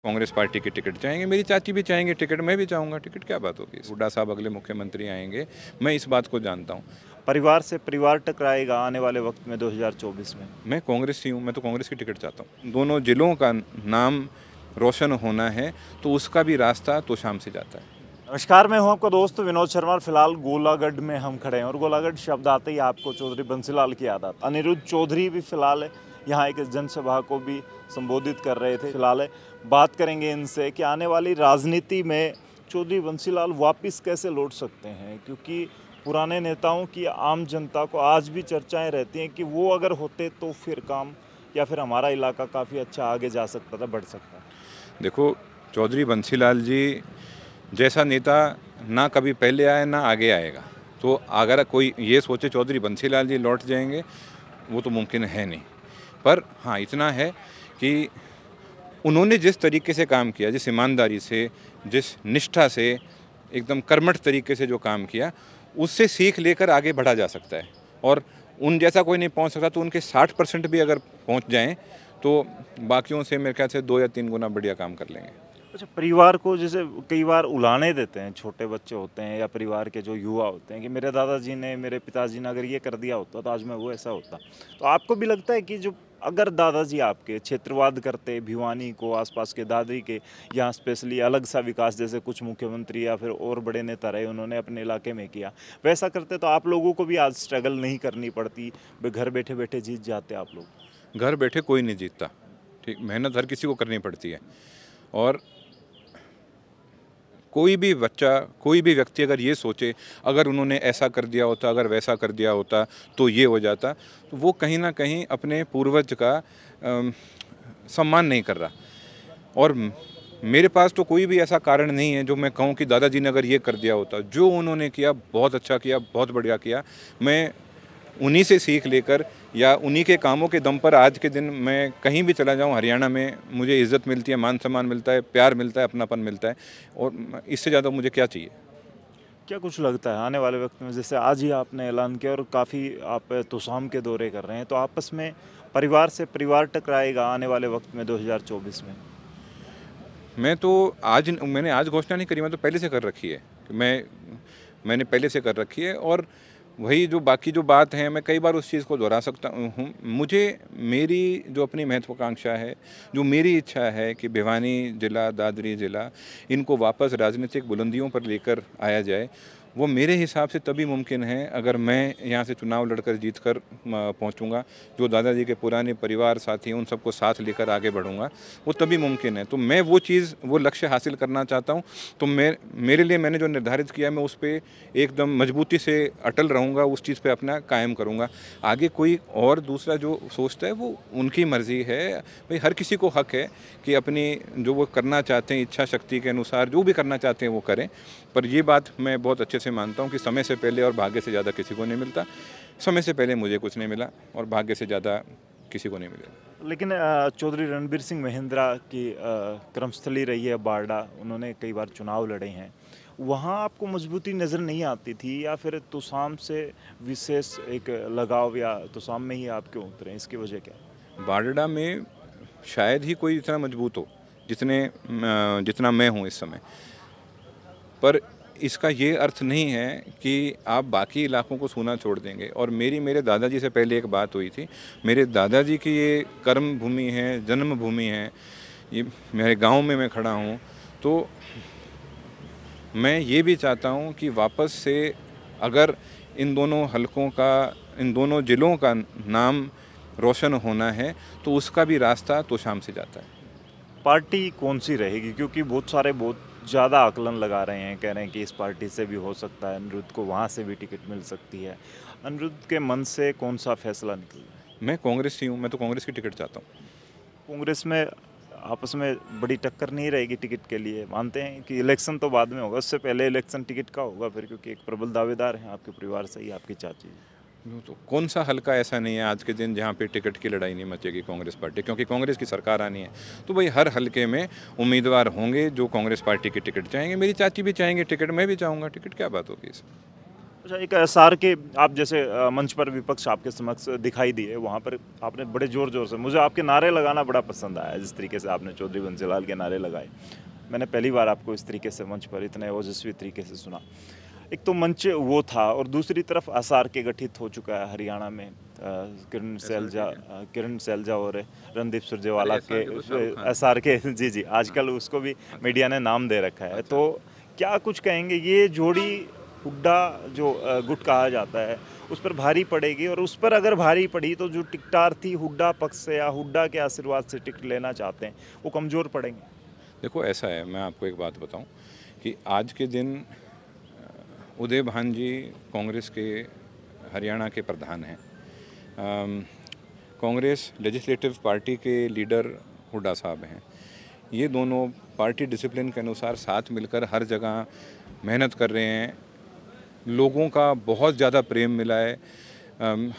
Congress party की ticket चाहेंगे, मेरी चाची भी चाहेंगे टिकट, मैं भी चाहूँगा टिकट, क्या बात होगी। हुड्डा साहब अगले मुख्यमंत्री आएंगे, मैं इस बात को जानता हूँ। परिवार से परिवार टकराएगा आने वाले वक्त में 2024 में। मैं कांग्रेस ही हूँ, मैं तो कांग्रेस की टिकट चाहता हूँ। दोनों जिलों का नाम रोशन होना है तो उसका भी रास्ता तो शाम से जाता है। नमस्कार, मैं हूं आपका दोस्त विनोद शर्मा और फिलहाल गोलागढ़ में हम खड़े हैं और गोलागढ़ शब्द आते ही आपको चौधरी बंसीलाल की याद आता है। अनिरुद्ध चौधरी भी फिलहाल यहाँ एक जनसभा को भी संबोधित कर रहे थे। फिलहाल बात करेंगे इनसे कि आने वाली राजनीति में चौधरी बंसीलाल वापस कैसे लौट सकते हैं, क्योंकि पुराने नेताओं की आम जनता को आज भी चर्चाएं रहती हैं कि वो अगर होते तो फिर काम या फिर हमारा इलाका काफ़ी अच्छा आगे जा सकता था, बढ़ सकता है। देखो, चौधरी बंसीलाल जी जैसा नेता ना कभी पहले आया ना आगे आएगा। तो अगर कोई ये सोचे चौधरी बंसीलाल जी लौट जाएंगे, वो तो मुमकिन है नहीं। पर हाँ, इतना है कि उन्होंने जिस तरीके से काम किया, जिस ईमानदारी से, जिस निष्ठा से, एकदम कर्मठ तरीके से जो काम किया, उससे सीख लेकर आगे बढ़ा जा सकता है। और उन जैसा कोई नहीं पहुंच सकता, तो उनके 60% भी अगर पहुंच जाएं तो बाकियों से मेरे ख्याल से 2 या 3 गुना बढ़िया काम कर लेंगे। अच्छा, परिवार को जैसे कई बार उलाने देते हैं छोटे बच्चे होते हैं या परिवार के जो युवा होते हैं कि मेरे दादाजी ने, मेरे पिताजी ने अगर ये कर दिया होता तो आज मैं वो ऐसा होता। तो आपको भी लगता है कि जो अगर दादाजी आपके क्षेत्रवाद करते, भिवानी को, आसपास के दादरी के यहाँ स्पेशली अलग सा विकास जैसे कुछ मुख्यमंत्री या फिर और बड़े नेता रहे उन्होंने अपने इलाके में किया, वैसा करते तो आप लोगों को भी आज स्ट्रगल नहीं करनी पड़ती, घर बैठे बैठे जीत जाते आप लोग। घर बैठे कोई नहीं जीतता, ठीक, मेहनत हर किसी को करनी पड़ती है। और कोई भी बच्चा, कोई भी व्यक्ति अगर ये सोचे अगर उन्होंने ऐसा कर दिया होता, अगर वैसा कर दिया होता तो ये हो जाता, तो वो कहीं ना कहीं अपने पूर्वज का सम्मान नहीं कर रहा। और मेरे पास तो कोई भी ऐसा कारण नहीं है जो मैं कहूँ कि दादाजी ने अगर ये कर दिया होता। जो उन्होंने किया बहुत अच्छा किया, बहुत बढ़िया किया। मैं उन्हीं से सीख लेकर या उन्हीं के कामों के दम पर आज के दिन मैं कहीं भी चला जाऊं, हरियाणा में मुझे इज़्ज़त मिलती है, मान सम्मान मिलता है, प्यार मिलता है, अपनापन मिलता है। और इससे ज़्यादा मुझे क्या चाहिए। क्या कुछ लगता है आने वाले वक्त में, जैसे आज ही आपने ऐलान किया और काफ़ी आप तोशाम के दौरे कर रहे हैं, तो आपस में परिवार से परिवार टकराएगा आने वाले वक्त में 2024 में? मैंने आज घोषणा नहीं करी, मैं तो पहले से कर रखी है कि मैंने पहले से कर रखी है। और वही जो बाकी जो बात है, मैं कई बार उस चीज़ को दोहरा सकता हूँ। मुझे मेरी जो अपनी महत्वाकांक्षा है, जो मेरी इच्छा है कि भिवानी ज़िला, दादरी ज़िला, इनको वापस राजनीतिक बुलंदियों पर लेकर आया जाए, वो मेरे हिसाब से तभी मुमकिन है अगर मैं यहाँ से चुनाव लड़कर जीत कर पहुँचूँगा। जो दादाजी के पुराने परिवार साथी हैं उन सबको साथ लेकर आगे बढ़ूँगा, वो तभी मुमकिन है। तो मैं वो चीज़, वो लक्ष्य हासिल करना चाहता हूँ। तो मेरे लिए मैंने जो निर्धारित किया है, मैं उस पर एकदम मजबूती से अटल रहूँगा, उस चीज़ पे अपना कायम करूँगा। आगे कोई और दूसरा जो सोचता है वो उनकी मर्ज़ी है। भाई, हर किसी को हक है कि अपनी जो वो करना चाहते हैं, इच्छा शक्ति के अनुसार जो भी करना चाहते हैं वो करें। पर ये बात मैं बहुत अच्छे से मानता हूँ कि समय से पहले और भाग्य से ज़्यादा किसी को नहीं मिलता। समय से पहले मुझे कुछ नहीं मिला और भाग्य से ज़्यादा किसी को नहीं मिलेगा। लेकिन चौधरी रणबीर सिंह महिंद्रा की कर्मस्थली रही है बारडा, उन्होंने कई बार चुनाव लड़े हैं, वहाँ आपको मजबूती नज़र नहीं आती थी या फिर तोशाम से विशेष एक लगाव, या तोशाम में ही आप क्यों उतरे, इसकी वजह क्या है? बारडा में शायद ही कोई इतना मजबूत हो जितना मैं हूँ इस समय। पर इसका ये अर्थ नहीं है कि आप बाकी इलाकों को सूना छोड़ देंगे। और मेरे दादाजी से पहले एक बात हुई थी। मेरे दादाजी की ये कर्म भूमि है, जन्म भूमि है, ये मेरे गांव में मैं खड़ा हूँ। तो मैं ये भी चाहता हूँ कि वापस से अगर इन दोनों हलकों का, इन दोनों ज़िलों का नाम रोशन होना है तो उसका भी रास्ता तो शाम से जाता है। पार्टी कौन सी रहेगी, क्योंकि बहुत सारे बहुत ज़्यादा आकलन लगा रहे हैं, कह रहे हैं कि इस पार्टी से भी हो सकता है, अनिरुद्ध को वहाँ से भी टिकट मिल सकती है। अनिरुद्ध के मन से कौन सा फैसला निकल रहा है? मैं कांग्रेस ही हूँ, मैं तो कांग्रेस की टिकट चाहता हूँ। कांग्रेस में आपस में बड़ी टक्कर नहीं रहेगी टिकट के लिए? मानते हैं कि इलेक्शन तो बाद में होगा, उससे पहले इलेक्शन टिकट का होगा फिर, क्योंकि एक प्रबल दावेदार हैं आपके परिवार से ही आपकी चाची। तो कौन सा हल्का ऐसा नहीं है आज के दिन जहाँ पे टिकट की लड़ाई नहीं मचेगी कांग्रेस पार्टी, क्योंकि कांग्रेस की सरकार आनी है। तो भाई, हर हल्के में उम्मीदवार होंगे जो कांग्रेस पार्टी की टिकट चाहेंगे, मेरी चाची भी चाहेंगे टिकट, मैं भी चाहूँगा टिकट, क्या बात होगी इसमें। अच्छा, एक एसआर के आप जैसे मंच पर विपक्ष आपके समक्ष दिखाई दिए, वहाँ पर आपने बड़े ज़ोर ज़ोर से, मुझे आपके नारे लगाना बड़ा पसंद आया, जिस तरीके से आपने चौधरी बंसीलाल के नारे लगाए। मैंने पहली बार आपको इस तरीके से मंच पर इतने ओजस्वी तरीके से सुना। एक तो मंच वो था और दूसरी तरफ एसआर के गठित हो चुका है हरियाणा में, किरण सैलजा और रणदीप सुरजेवाला के एसआर के जी जी, आजकल उसको भी मीडिया ने नाम दे रखा है। तो क्या कुछ कहेंगे, ये जोड़ी हुड्डा जो गुट कहा जाता है उस पर भारी पड़ेगी, और उस पर अगर भारी पड़ी तो जो टिकटार थी हुड्डा पक्ष से या हुड्डा के आशीर्वाद से टिकट लेना चाहते हैं वो कमज़ोर पड़ेंगे? देखो ऐसा है, मैं आपको एक बात बताऊं कि आज के दिन उदय भान जी कांग्रेस के हरियाणा के प्रधान हैं। कांग्रेस लेजिस्लेटिव पार्टी के लीडर हुड्डा साहब हैं। ये दोनों पार्टी डिसिप्लिन के अनुसार साथ मिलकर हर जगह मेहनत कर रहे हैं। लोगों का बहुत ज़्यादा प्रेम मिला है।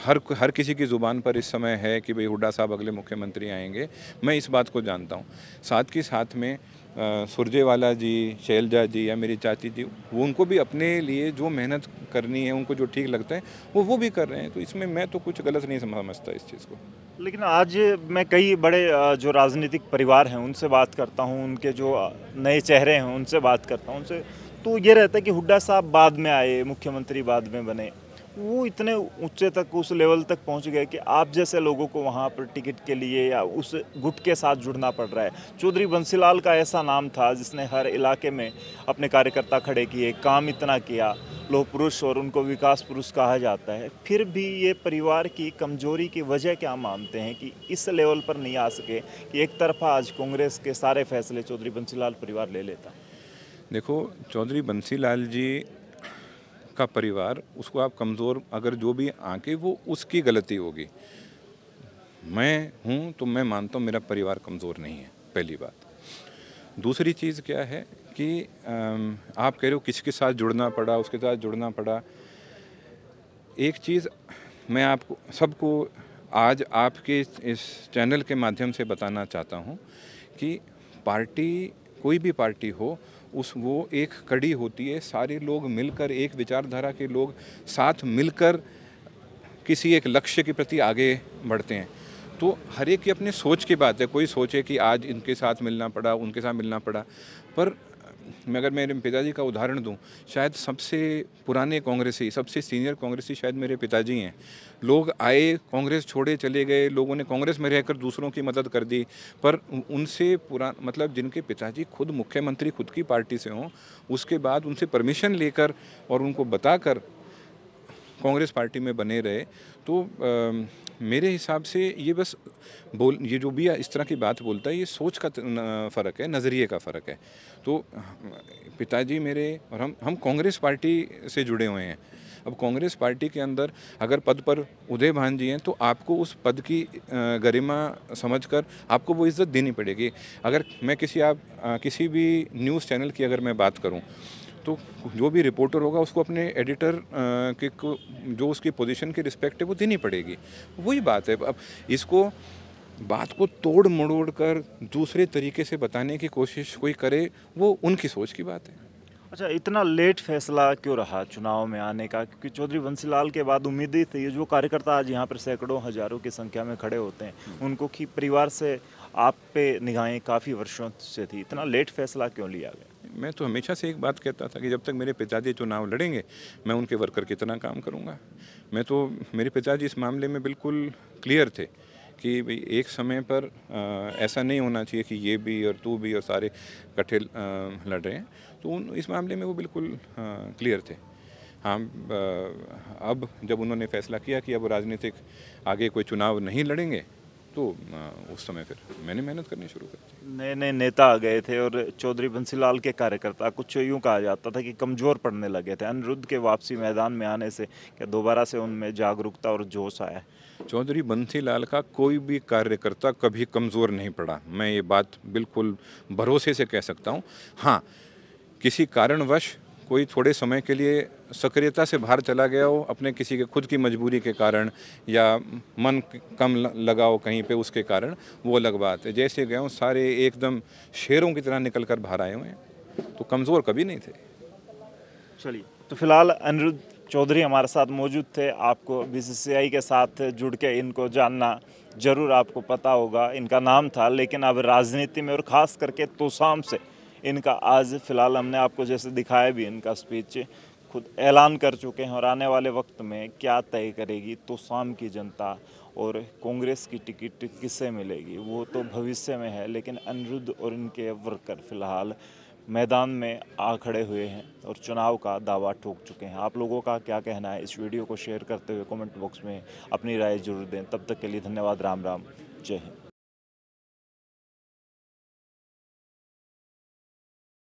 हर किसी की ज़ुबान पर इस समय है कि भाई हुड्डा साहब अगले मुख्यमंत्री आएंगे। मैं इस बात को जानता हूँ। साथ के साथ में सुरजेवाला जी, शैलजा जी या मेरी चाची जी, वो उनको भी अपने लिए जो मेहनत करनी है, उनको जो ठीक लगता है वो भी कर रहे हैं। तो इसमें मैं तो कुछ गलत नहीं समझता इस चीज़ को। लेकिन आज मैं कई बड़े जो राजनीतिक परिवार हैं उनसे बात करता हूँ, उनके जो नए चेहरे हैं उनसे बात करता हूँ उनसे, तो ये रहता है कि हुड्डा साहब बाद में आए, मुख्यमंत्री बाद में बने, वो इतने ऊंचे तक, उस लेवल तक पहुंच गए कि आप जैसे लोगों को वहां पर टिकट के लिए या उस गुट के साथ जुड़ना पड़ रहा है। चौधरी बंसीलाल का ऐसा नाम था जिसने हर इलाके में अपने कार्यकर्ता खड़े किए, काम इतना किया, लोह पुरुष, और उनको विकास पुरुष कहा जाता है। फिर भी ये परिवार की कमजोरी की वजह क्या मानते हैं कि इस लेवल पर नहीं आ सके कि एक तरफा आज कांग्रेस के सारे फैसले चौधरी बंसीलाल परिवार ले लेता? देखो, चौधरी बंसीलाल जी का परिवार, उसको आप कमज़ोर अगर जो भी आके, वो उसकी गलती होगी। मैं हूँ तो मैं मानता हूँ मेरा परिवार कमज़ोर नहीं है, पहली बात। दूसरी चीज़ क्या है कि आप कह रहे हो किसके साथ जुड़ना पड़ा, उसके साथ जुड़ना पड़ा। एक चीज़ मैं आपको सबको आज आपके इस चैनल के माध्यम से बताना चाहता हूँ कि पार्टी, कोई भी पार्टी हो, वो एक कड़ी होती है। सारे लोग मिलकर, एक विचारधारा के लोग साथ मिलकर किसी एक लक्ष्य के प्रति आगे बढ़ते हैं। तो हर एक की अपनी सोच की बात है। कोई सोचे कि आज इनके साथ मिलना पड़ा, उनके साथ मिलना पड़ा, पर मैं अगर मेरे पिताजी का उदाहरण दूं, शायद सबसे पुराने कांग्रेसी, सबसे सीनियर कांग्रेसी शायद मेरे पिताजी हैं। लोग आए, कांग्रेस छोड़े, चले गए, लोगों ने कांग्रेस में रहकर दूसरों की मदद कर दी, पर उनसे मतलब जिनके पिताजी खुद मुख्यमंत्री खुद की पार्टी से हों, उसके बाद उनसे परमिशन लेकर और उनको बताकर कांग्रेस पार्टी में बने रहे। तो मेरे हिसाब से ये बस ये जो भी इस तरह की बात बोलता है, ये सोच का फ़र्क है, नज़रिए का फ़र्क है। तो पिताजी मेरे और हम कांग्रेस पार्टी से जुड़े हुए हैं। अब कांग्रेस पार्टी के अंदर अगर पद पर उदय भान जी हैं, तो आपको उस पद की गरिमा समझकर आपको वो इज़्ज़त देनी पड़ेगी। अगर मैं किसी भी न्यूज़ चैनल की अगर मैं बात करूं, तो जो भी रिपोर्टर होगा उसको अपने एडिटर के को जो उसकी पोजीशन की रिस्पेक्ट है वो देनी पड़ेगी। वही बात है। अब इसको बात को तोड़ मरोड़ कर दूसरे तरीके से बताने की कोशिश कोई करे, वो उनकी सोच की बात है। अच्छा, इतना लेट फैसला क्यों रहा चुनाव में आने का? क्योंकि चौधरी बंसीलाल के बाद उम्मीद ही थी, जो कार्यकर्ता आज यहाँ पर सैकड़ों हजारों की संख्या में खड़े होते हैं, उनको कि परिवार से आप पे निगाहें काफ़ी वर्षों से थी। इतना लेट फैसला क्यों लिया गया? मैं तो हमेशा से एक बात कहता था कि जब तक मेरे पिताजी चुनाव लड़ेंगे, मैं उनके वर्कर की तरह काम करूँगा। मेरे पिताजी इस मामले में बिल्कुल क्लियर थे कि भाई एक समय पर ऐसा नहीं होना चाहिए कि ये भी और तू भी और सारे इकट्ठे लड़ रहे हैं। तो इस मामले में वो बिल्कुल क्लियर थे। हाँ, अब जब उन्होंने फैसला किया कि अब राजनीतिक आगे कोई चुनाव नहीं लड़ेंगे, तो उस समय फिर मैंने मेहनत करनी शुरू कर दी। नए नए नेता आ गए थे और चौधरी बंसीलाल के कार्यकर्ता, कुछ यूँ कहा जाता था कि कमज़ोर पड़ने लगे थे। अनिरुद्ध के वापसी मैदान में आने से क्या दोबारा से उनमें जागरूकता और जोश आया? चौधरी बंसीलाल का कोई भी कार्यकर्ता कभी कमज़ोर नहीं पड़ा। मैं ये बात बिल्कुल भरोसे से कह सकता हूँ। हाँ, किसी कारणवश कोई थोड़े समय के लिए सक्रियता से बाहर चला गया हो, अपने किसी के खुद की मजबूरी के कारण या मन कम लगा हो कहीं पे, उसके कारण, वो अलग बात है। जैसे गए हों सारे एकदम शेरों की तरह निकल कर बाहर आए हुए हैं, तो कमज़ोर कभी नहीं थे। चलिए, तो फिलहाल अनिरुद्ध चौधरी हमारे साथ मौजूद थे। आपको बीसीसीआई के साथ जुड़ के इनको जानना ज़रूर आपको पता होगा, इनका नाम था, लेकिन अब राजनीति में और ख़ास करके तोसाम से इनका आज फ़िलहाल हमने आपको जैसे दिखाया भी, इनका स्पीच खुद ऐलान कर चुके हैं। और आने वाले वक्त में क्या तय करेगी तोसाम की जनता और कांग्रेस की टिकट किसे मिलेगी वो तो भविष्य में है, लेकिन अनिरुद्ध और इनके वर्कर फ़िलहाल मैदान में आ खड़े हुए हैं और चुनाव का दावा ठोक चुके हैं। आप लोगों का क्या कहना है? इस वीडियो को शेयर करते हुए कमेंट बॉक्स में अपनी राय जरूर दें। तब तक के लिए धन्यवाद। राम राम, जय हिंद।